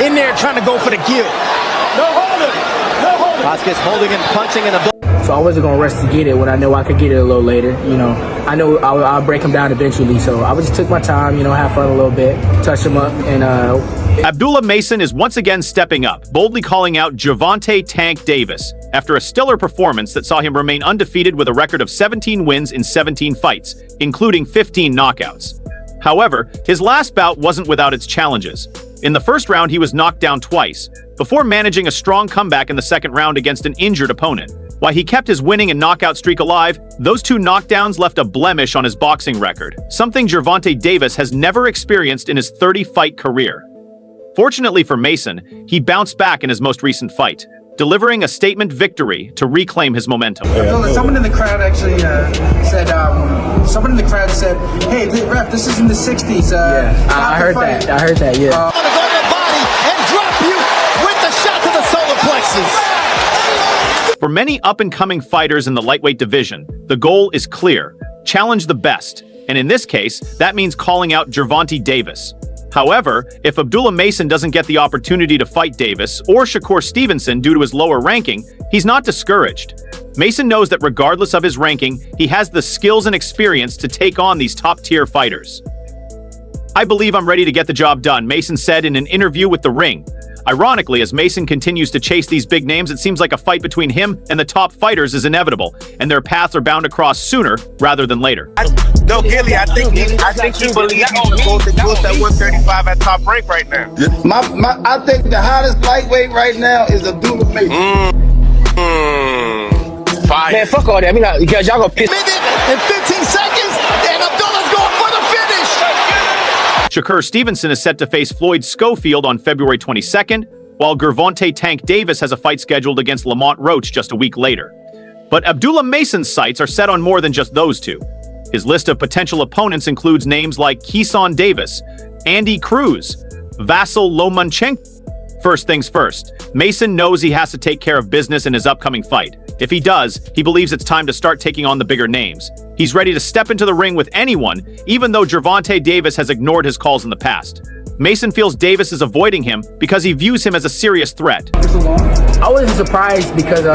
in there trying to go for the kill. No holding. No holding. Vasquez holding and punching in the. So I wasn't going to rush to get it when I know I could get it a little later. You know, I know I'll break him down eventually. So I just took my time, you know, have fun a little bit, touch him up, and Abdullah Mason is once again stepping up, boldly calling out Gervonta "Tank" Davis after a stellar performance that saw him remain undefeated with a record of 17 wins in 17 fights, including 15 knockouts. However, his last bout wasn't without its challenges. In the first round, he was knocked down twice, before managing a strong comeback in the second round against an injured opponent. While he kept his winning and knockout streak alive, those two knockdowns left a blemish on his boxing record, something Gervonta Davis has never experienced in his 30-fight career. Fortunately for Mason, he bounced back in his most recent fight, delivering a statement victory to reclaim his momentum. Someone in the crowd actually said, hey, ref, this is in the 60s. yeah, I heard that. I heard that, yeah. On your body and drop you with the shot to the solar plexus. For many up-and-coming fighters in the lightweight division, the goal is clear: challenge the best, and in this case, that means calling out Gervonta Davis. However, if Abdullah Mason doesn't get the opportunity to fight Davis or Shakur Stevenson due to his lower ranking, he's not discouraged. Mason knows that regardless of his ranking, he has the skills and experience to take on these top-tier fighters. "I believe I'm ready to get the job done," Mason said in an interview with The Ring. Ironically, as Mason continues to chase these big names, it seems like a fight between him and the top fighters is inevitable, and their paths are bound to cross sooner rather than later. No, Gilly, I think he believes he can go to that 135 at top rank right now. I think the hottest lightweight right now is Abdullah Mason. Fire. Man, fuck all that. I mean, y'all gonna piss. Minute and 15 seconds, and Abdullah's going for the finish. Shakur Stevenson is set to face Floyd Schofield on February 22nd, while Gervonta "Tank" Davis has a fight scheduled against Lamont Roach just a week later. But Abdullah Mason's sights are set on more than just those two. His list of potential opponents includes names like Keeson Davis, Andy Cruz, Vasyl Lomachenko. First things first, Mason knows he has to take care of business in his upcoming fight. If he does, he believes it's time to start taking on the bigger names. He's ready to step into the ring with anyone, even though Gervonta Davis has ignored his calls in the past. Mason feels Davis is avoiding him because he views him as a serious threat. I wasn't surprised because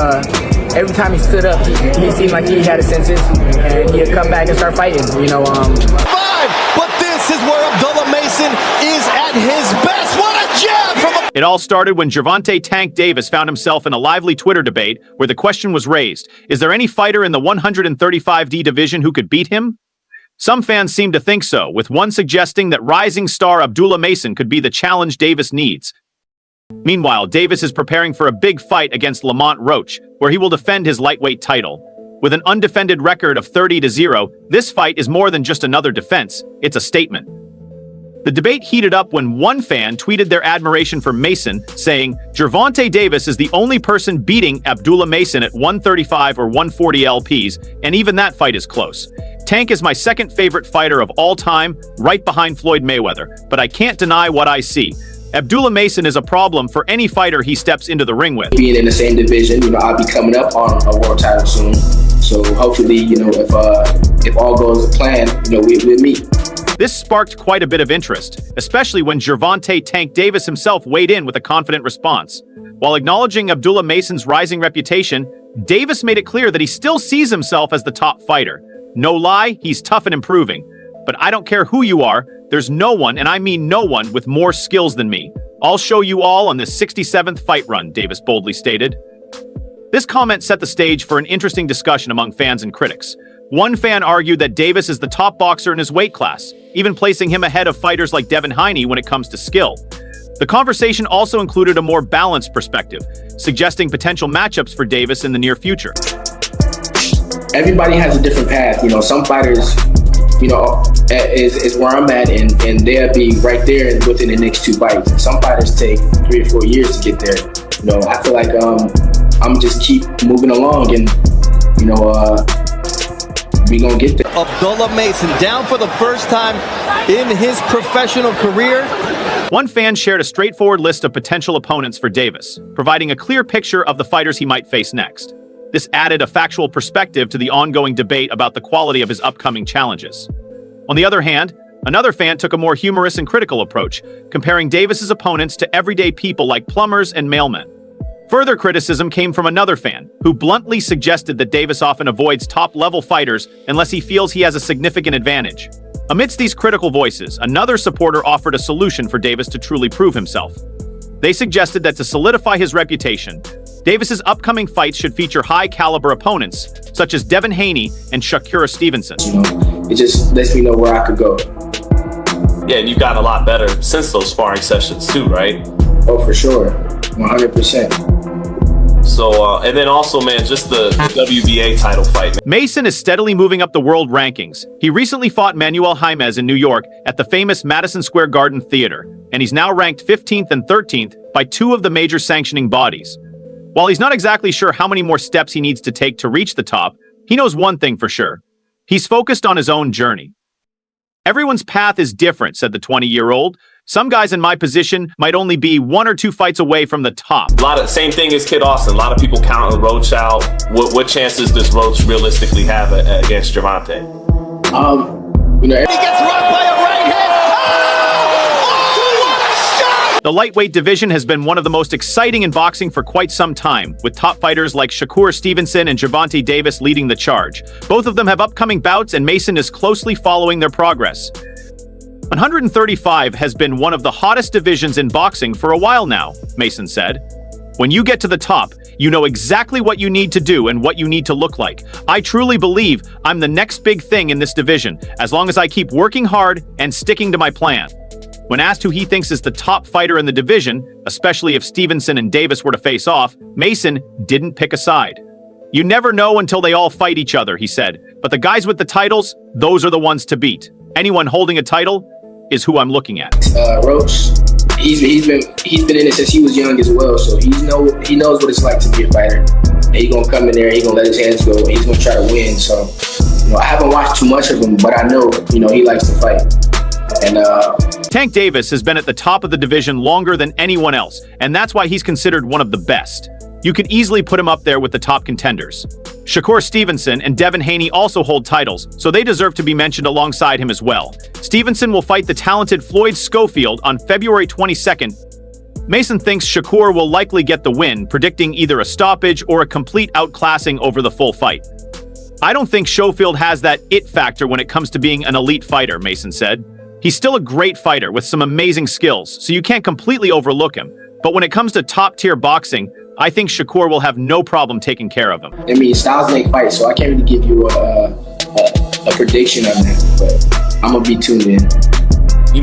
every time he stood up, he seemed like he had his senses, and he'd come back and start fighting. You know, But this is where Abdullah Mason is at his best. What a jab from a... It all started when Gervonta "Tank" Davis found himself in a lively Twitter debate where the question was raised: is there any fighter in the 135D division who could beat him? Some fans seem to think so, with one suggesting that rising star Abdullah Mason could be the challenge Davis needs. Meanwhile, Davis is preparing for a big fight against Lamont Roach, where he will defend his lightweight title. With an undefended record of 30-0, this fight is more than just another defense, it's a statement. The debate heated up when one fan tweeted their admiration for Mason, saying, "Gervonta Davis is the only person beating Abdullah Mason at 135 or 140 LPs, and even that fight is close. Tank is my second favorite fighter of all time, right behind Floyd Mayweather, but I can't deny what I see. Abdullah Mason is a problem for any fighter he steps into the ring with." Being in the same division, you know, I'll be coming up on a world title soon. So hopefully, you know, if all goes to plan, you know, we'll meet. This sparked quite a bit of interest, especially when Gervonta "Tank" Davis himself weighed in with a confident response. While acknowledging Abdullah Mason's rising reputation, Davis made it clear that he still sees himself as the top fighter. "No lie, he's tough and improving. But I don't care who you are, there's no one, and I mean no one, with more skills than me. I'll show you all on this 67th fight run," Davis boldly stated. This comment set the stage for an interesting discussion among fans and critics. One fan argued that Davis is the top boxer in his weight class, even placing him ahead of fighters like Devin Haney when it comes to skill. The conversation also included a more balanced perspective, suggesting potential matchups for Davis in the near future. Everybody has a different path. You know, some fighters, you know, is where I'm at, and they'll be right there within the next two fights. Some fighters take 3 or 4 years to get there. You know, I feel like I'm just keep moving along, and you know, we gonna get there. Abdullah Mason down for the first time in his professional career. One fan shared a straightforward list of potential opponents for Davis, providing a clear picture of the fighters he might face next. This added a factual perspective to the ongoing debate about the quality of his upcoming challenges. On the other hand, Another fan took a more humorous and critical approach, comparing Davis's opponents to everyday people like plumbers and mailmen. Further criticism came from another fan, who bluntly suggested that Davis often avoids top-level fighters unless he feels he has a significant advantage. Amidst these critical voices, another supporter offered a solution for Davis to truly prove himself. They suggested that to solidify his reputation, Davis's upcoming fights should feature high-caliber opponents, such as Devin Haney and Shakur Stevenson. It just lets me know where I could go. Yeah, and you've gotten a lot better since those sparring sessions too, right? Oh, for sure. 100%. So, and then also, man, just the WBA title fight. Mason is steadily moving up the world rankings. He recently fought Manuel Jaimez in New York at the famous Madison Square Garden Theater, and he's now ranked 15th and 13th by two of the major sanctioning bodies. While he's not exactly sure how many more steps he needs to take to reach the top, he knows one thing for sure. He's focused on his own journey. Everyone's path is different, said the 20-year-old. Some guys in my position might only be 1 or 2 fights away from the top. Same thing as Kid Austin. A lot of people counting Roach out. What chances does Roach realistically have against Gervonta? He gets rocked by a right hand. Oh, what a shot! The lightweight division has been one of the most exciting in boxing for quite some time, with top fighters like Shakur Stevenson and Gervonta Davis leading the charge. Both of them have upcoming bouts, and Mason is closely following their progress. 135 has been one of the hottest divisions in boxing for a while now, Mason said. When you get to the top, you know exactly what you need to do and what you need to look like. I truly believe I'm the next big thing in this division, as long as I keep working hard and sticking to my plan. When asked who he thinks is the top fighter in the division, especially if Stevenson and Davis were to face off, Mason didn't pick a side. You never know until they all fight each other, he said, but the guys with the titles, those are the ones to beat. Anyone holding a title is who I'm looking at. Roach, he's been in it since he was young as well, so he knows what it's like to be a fighter. And he's gonna come in there, he's gonna let his hands go, he's gonna try to win. So, I haven't watched too much of him, but I know, he likes to fight. And Tank Davis has been at the top of the division longer than anyone else, and that's why he's considered one of the best. You could easily put him up there with the top contenders. Shakur Stevenson and Devin Haney also hold titles, so they deserve to be mentioned alongside him as well. Stevenson will fight the talented Floyd Schofield on February 22nd. Mason thinks Shakur will likely get the win, predicting either a stoppage or a complete outclassing over the full fight. I don't think Schofield has that it factor when it comes to being an elite fighter, Mason said. He's still a great fighter with some amazing skills, so you can't completely overlook him. But when it comes to top-tier boxing, I think Shakur will have no problem taking care of him. Styles make fights, so I can't really give you a prediction on that, but I'm gonna be tuned in.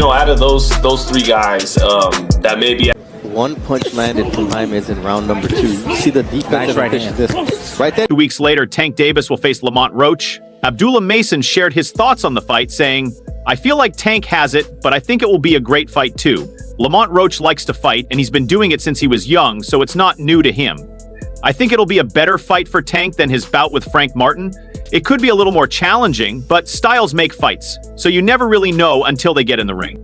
Out of those 3 guys, that may be. One punch landed from Jaimez in round number 2. You see the defensive efficiency right there. 2 weeks later, Tank Davis will face Lamont Roach. Abdullah Mason shared his thoughts on the fight, saying, I feel like Tank has it, but I think it will be a great fight too. Lamont Roach likes to fight, and he's been doing it since he was young, so it's not new to him. I think it'll be a better fight for Tank than his bout with Frank Martin. It could be a little more challenging, but styles make fights, so you never really know until they get in the ring.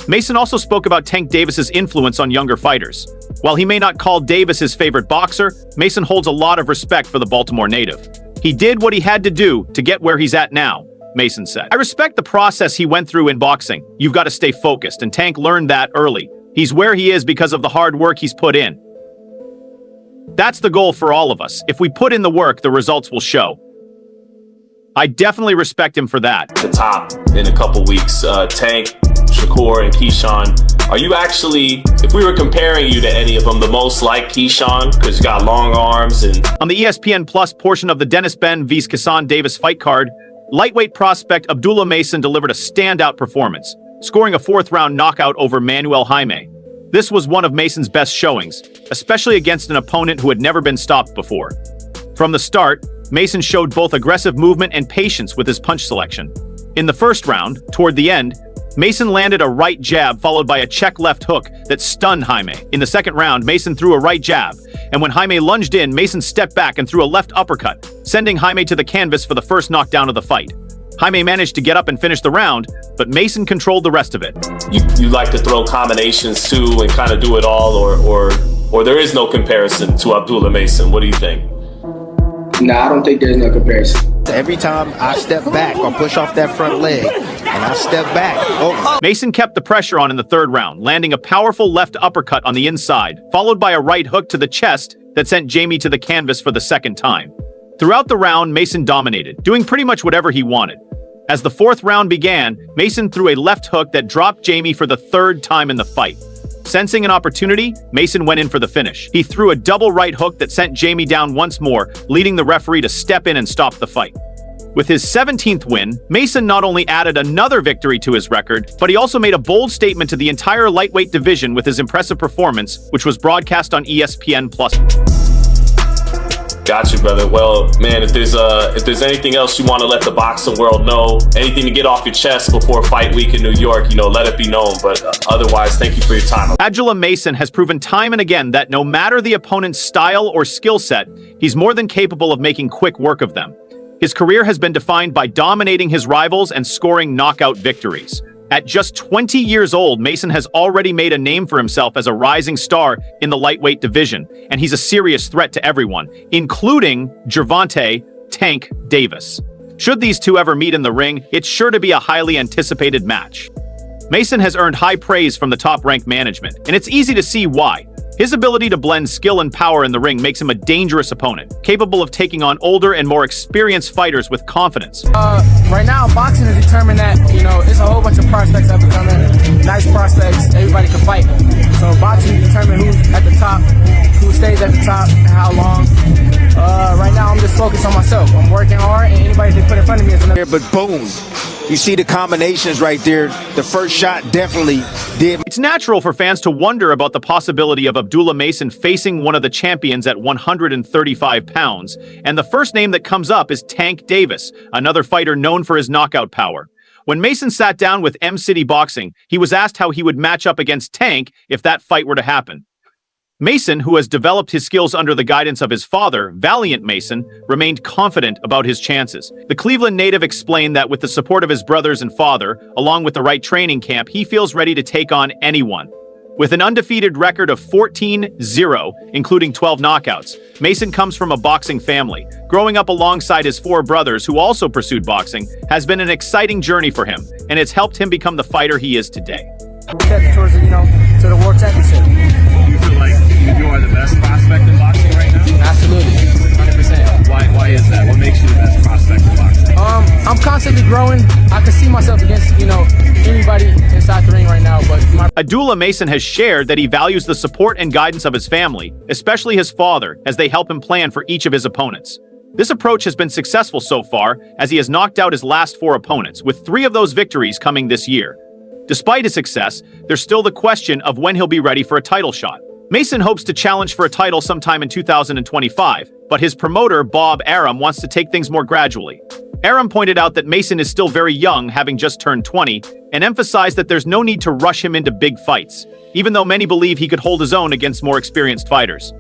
Mason also spoke about Tank Davis's influence on younger fighters. While he may not call Davis his favorite boxer, Mason holds a lot of respect for the Baltimore native. He did what he had to do to get where he's at now, Mason said. I respect the process he went through in boxing. You've got to stay focused, and Tank learned that early. He's where he is because of the hard work he's put in. That's the goal for all of us. If we put in the work, the results will show. I definitely respect him for that. The top in a couple weeks. Tank, Shakur, and Keyshawn. Are you actually, if we were comparing you to any of them, the most like Keyshawn? Because you got long arms and... On the ESPN Plus portion of the Dennis Ben vs. Kassan Davis fight card, lightweight prospect Abdullah Mason delivered a standout performance, scoring a 4th-round knockout over Manuel Jaimez. This was one of Mason's best showings, especially against an opponent who had never been stopped before. From the start, Mason showed both aggressive movement and patience with his punch selection. In the first round, toward the end, Mason landed a right jab followed by a check left hook that stunned Jaimez. In the second round, Mason threw a right jab, and when Jaimez lunged in, Mason stepped back and threw a left uppercut, sending Jaimez to the canvas for the first knockdown of the fight. Jaimez managed to get up and finish the round, but Mason controlled the rest of it. You like to throw combinations too and kind of do it all, or there is no comparison to Abdullah Mason. What do you think? Nah, I don't think there's no comparison. Every time I step back or push off that front leg, and I step back. Oh. Mason kept the pressure on in the third round, landing a powerful left uppercut on the inside, followed by a right hook to the chest that sent Jamie to the canvas for the second time. Throughout the round, Mason dominated, doing pretty much whatever he wanted. As the fourth round began, Mason threw a left hook that dropped Jamie for the third time in the fight. Sensing an opportunity, Mason went in for the finish. He threw a double right hook that sent Jamie down once more, leading the referee to step in and stop the fight. With his 17th win, Mason not only added another victory to his record, but he also made a bold statement to the entire lightweight division with his impressive performance, which was broadcast on ESPN+. Got you, brother. Well, man, if there's anything else you want to let the boxing world know, anything to get off your chest before fight week in New York, let it be known. But otherwise, thank you for your time. Abdullah Mason has proven time and again that no matter the opponent's style or skill set, he's more than capable of making quick work of them. His career has been defined by dominating his rivals and scoring knockout victories. At just 20 years old, Mason has already made a name for himself as a rising star in the lightweight division, and he's a serious threat to everyone, including Gervonta "Tank" Davis. Should these two ever meet in the ring, it's sure to be a highly anticipated match. Mason has earned high praise from the top-ranked management, and it's easy to see why. His ability to blend skill and power in the ring makes him a dangerous opponent, capable of taking on older and more experienced fighters with confidence. Right now, boxing has determined that, it's a whole bunch of prospects that are becoming nice prospects. Everybody can fight. So boxing determines who's at the top, who stays at the top, and how long. Right now, I'm just focused on myself. I'm working hard, and anybody they put in front of me is another. But boom, you see the combinations right there. The first shot definitely did. It's natural for fans to wonder about the possibility of Abdullah Mason facing one of the champions at 135 pounds, and the first name that comes up is Tank Davis, another fighter known for his knockout power. When Mason sat down with M-City Boxing, he was asked how he would match up against Tank if that fight were to happen. Mason, who has developed his skills under the guidance of his father, Valiant Mason, remained confident about his chances. The Cleveland native explained that with the support of his brothers and father, along with the right training camp, he feels ready to take on anyone. With an undefeated record of 14-0, including 12 knockouts, Mason comes from a boxing family. Growing up alongside his four brothers, who also pursued boxing, has been an exciting journey for him, and it's helped him become the fighter he is today. Towards to the World Championship. You feel like you are the best prospect in boxing right now? Absolutely, 100%. Why is that? What makes you the best prospect in boxing? I'm constantly growing. I can see myself against, anybody inside the ring right now, but Abdullah Mason has shared that he values the support and guidance of his family, especially his father, as they help him plan for each of his opponents. This approach has been successful so far, as he has knocked out his last 4 opponents, with 3 of those victories coming this year. Despite his success, there's still the question of when he'll be ready for a title shot. Mason hopes to challenge for a title sometime in 2025, but his promoter, Bob Arum, wants to take things more gradually. Arum pointed out that Mason is still very young, having just turned 20, and emphasized that there's no need to rush him into big fights, even though many believe he could hold his own against more experienced fighters.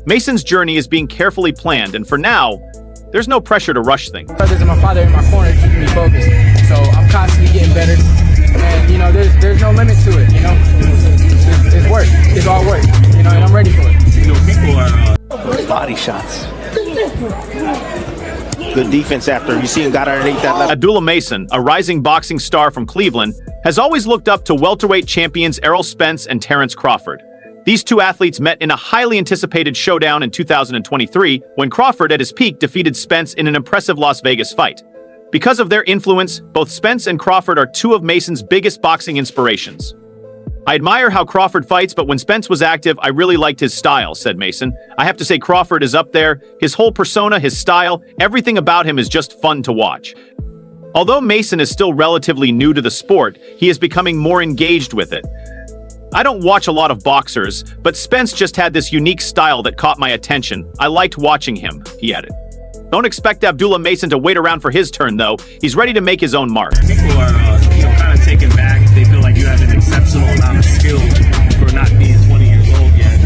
Mason's journey is being carefully planned, and for now, there's no pressure to rush things. Brothers and my father in my corner keeping me focused, so I'm constantly getting better. And there's no limit to it. It's work. It's all work. And I'm ready for it. People are Body shots. Good defense after. You see him got underneath that level. Abdullah Mason, a rising boxing star from Cleveland, has always looked up to welterweight champions Errol Spence and Terence Crawford. These two athletes met in a highly anticipated showdown in 2023 when Crawford, at his peak, defeated Spence in an impressive Las Vegas fight. Because of their influence, both Spence and Crawford are 2 of Mason's biggest boxing inspirations. I admire how Crawford fights, but when Spence was active, I really liked his style, said Mason. I have to say Crawford is up there. His whole persona, his style, everything about him is just fun to watch. Although Mason is still relatively new to the sport, he is becoming more engaged with it. I don't watch a lot of boxers, but Spence just had this unique style that caught my attention. I liked watching him, he added. Don't expect Abdullah Mason to wait around for his turn, though. He's ready to make his own mark. People are kind of taken back. They feel like you have an exceptional amount of skill for not being 20 years old yet.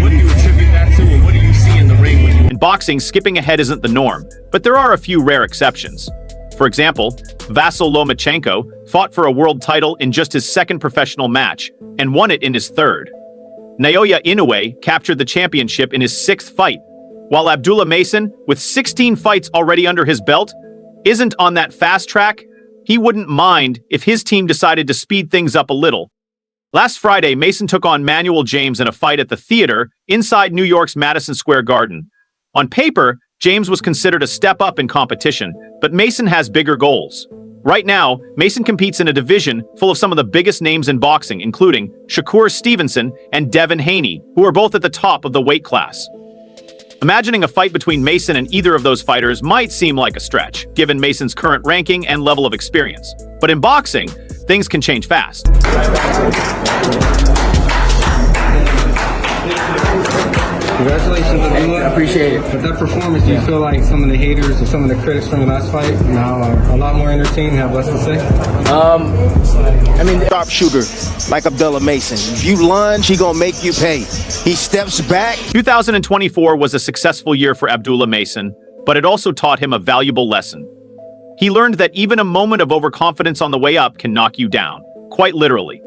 What do you attribute that to, and what do you see in the ring when you... In boxing, skipping ahead isn't the norm, but there are a few rare exceptions. For example, Vasyl Lomachenko fought for a world title in just his 2nd professional match and won it in his 3rd. Naoya Inoue captured the championship in his 6th fight, while Abdullah Mason, with 16 fights already under his belt, isn't on that fast track. he wouldn't mind if his team decided to speed things up a little. Last Friday, Mason took on Manuel James in a fight at the theater inside New York's Madison Square Garden. On paper, James was considered a step up in competition, but Mason has bigger goals. Right now, Mason competes in a division full of some of the biggest names in boxing, including Shakur Stevenson and Devin Haney, who are both at the top of the weight class. Imagining a fight between Mason and either of those fighters might seem like a stretch, given Mason's current ranking and level of experience. But in boxing, things can change fast. Congratulations, Abdullah. I appreciate it. With that performance, do you feel like some of the haters or some of the critics from the last fight now are a lot more entertained, have less to say? I mean, sharpshooter like Abdullah Mason. If you lunge, he gonna make you pay. He steps back. 2024 was a successful year for Abdullah Mason, but it also taught him a valuable lesson. He learned that even a moment of overconfidence on the way up can knock you down, quite literally.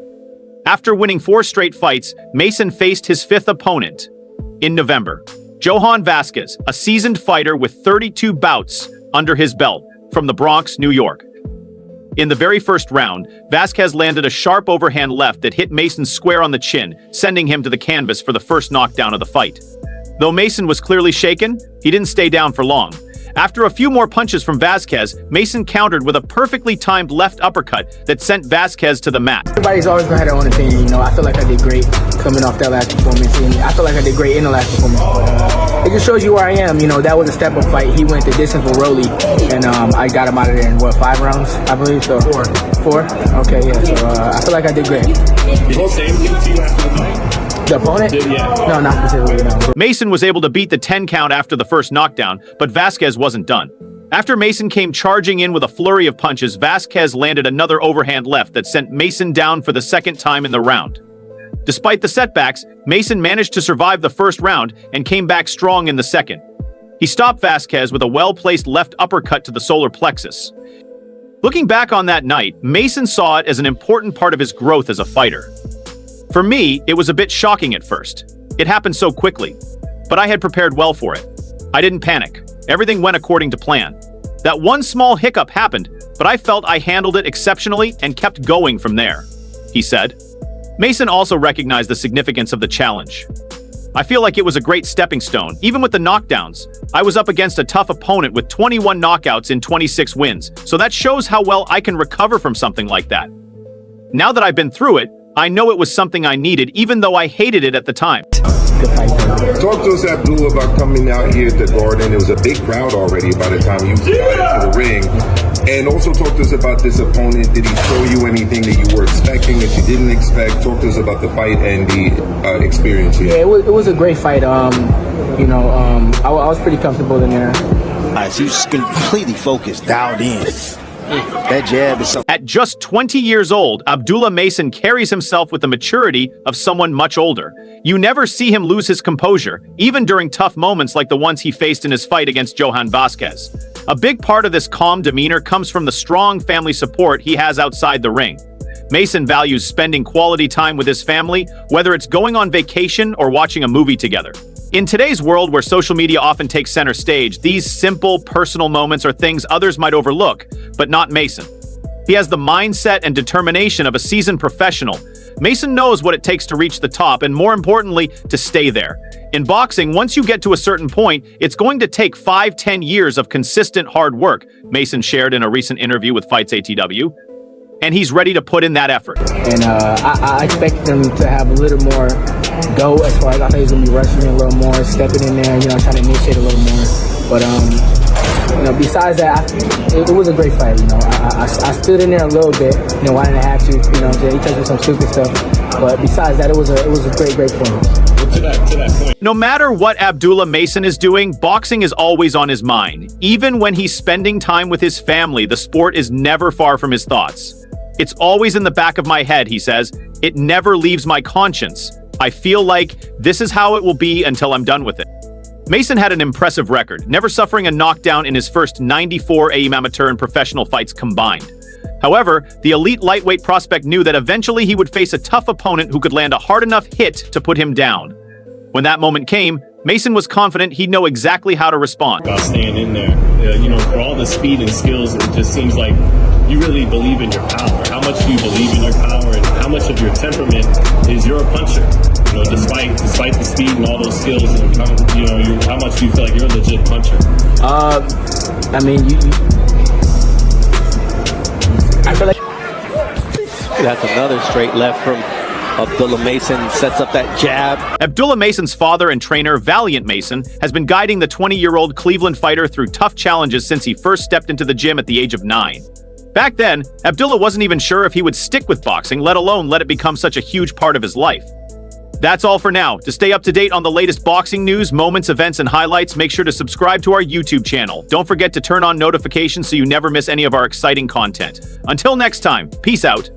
After winning 4 straight fights, Mason faced his 5th opponent in November. Johan Vasquez, a seasoned fighter with 32 bouts under his belt from the Bronx, New York. In the very first round, Vasquez landed a sharp overhand left that hit Mason square on the chin, sending him to the canvas for the first knockdown of the fight. Though Mason was clearly shaken, he didn't stay down for long. After a few more punches from Vasquez, Mason countered with a perfectly timed left uppercut that sent Vasquez to the mat. Everybody's always gonna have their own opinion, you know. I feel like I did great coming off that last performance, and I feel like I did great in the last performance. But it just shows you where I am. You know, that was a step-up fight. He went the distance with Rolly, and I got him out of there in, 5 rounds, I believe? So 4? Okay, yeah. So I feel like I did great. Did he say anything to you after the fight? The opponent? Yeah. No, not specifically, no. Mason was able to beat the 10 count after the first knockdown, but Vasquez wasn't done. After Mason came charging in with a flurry of punches, Vasquez landed another overhand left that sent Mason down for the second time in the round. Despite the setbacks, Mason managed to survive the first round and came back strong in the second. He stopped Vasquez with a well-placed left uppercut to the solar plexus. Looking back on that night, Mason saw it as an important part of his growth as a fighter. For me, it was a bit shocking at first. It happened so quickly, but I had prepared well for it. I didn't panic. Everything went according to plan. That one small hiccup happened, but I felt I handled it exceptionally and kept going from there, he said. Mason also recognized the significance of the challenge. I feel like it was a great stepping stone. Even with the knockdowns, I was up against a tough opponent with 21 knockouts in 26 wins, so that shows how well I can recover from something like that. Now that I've been through it, I know it was something I needed, even though I hated it at the time. Talk to us, Abdullah, about coming out here at the Garden. It was a big crowd already by the time you got into the ring. And also talk to us about this opponent. Did he show you anything that you were expecting, that you didn't expect? Talk to us about the fight and the experience here. Yeah, it was a great fight. I was pretty comfortable in there. He was completely focused, dialed in. That jab is something. At just 20 years old, Abdullah Mason carries himself with the maturity of someone much older. You never see him lose his composure, even during tough moments like the ones he faced in his fight against Johan Vasquez. A big part of this calm demeanor comes from the strong family support he has outside the ring. Mason values spending quality time with his family, whether it's going on vacation or watching a movie together. In today's world where social media often takes center stage, these simple, personal moments are things others might overlook, but not Mason. He has the mindset and determination of a seasoned professional. Mason knows what it takes to reach the top and, more importantly, to stay there. In boxing, once you get to a certain point, it's going to take 5-10 years of consistent hard work, Mason shared in a recent interview with Fights ATW. And he's ready to put in that effort. And I expect them to have a little more go as far as I thought he was going to be rushing in a little more, stepping in there, trying to initiate a little more. But, besides that, it was a great fight, I stood in there a little bit, why didn't I have to, he touched me some stupid stuff. But besides that, it was a great performance. To that point. No matter what Abdullah Mason is doing, boxing is always on his mind. Even when he's spending time with his family, the sport is never far from his thoughts. It's always in the back of my head, he says. It never leaves my conscience. I feel like this is how it will be until I'm done with it. Mason had an impressive record, never suffering a knockdown in his first 94 amateur and professional fights combined. However, the elite lightweight prospect knew that eventually he would face a tough opponent who could land a hard enough hit to put him down. When that moment came, Mason was confident he'd know exactly how to respond. About staying in there, for all the speed and skills, it just seems like you really believe in your power? How much do you believe in your power, and how much of your temperament is you're a puncher? You know, despite the speed and all those skills, and how much do you feel like you're a legit puncher? I mean, I feel like That's another straight left from Abdullah Mason, sets up that jab. Abdullah Mason's father and trainer, Valiant Mason, has been guiding the 20-year-old Cleveland fighter through tough challenges since he first stepped into the gym at the age of 9. Back then, Abdullah wasn't even sure if he would stick with boxing, let alone let it become such a huge part of his life. That's all for now. To stay up to date on the latest boxing news, moments, events, and highlights, make sure to subscribe to our YouTube channel. Don't forget to turn on notifications so you never miss any of our exciting content. Until next time, peace out.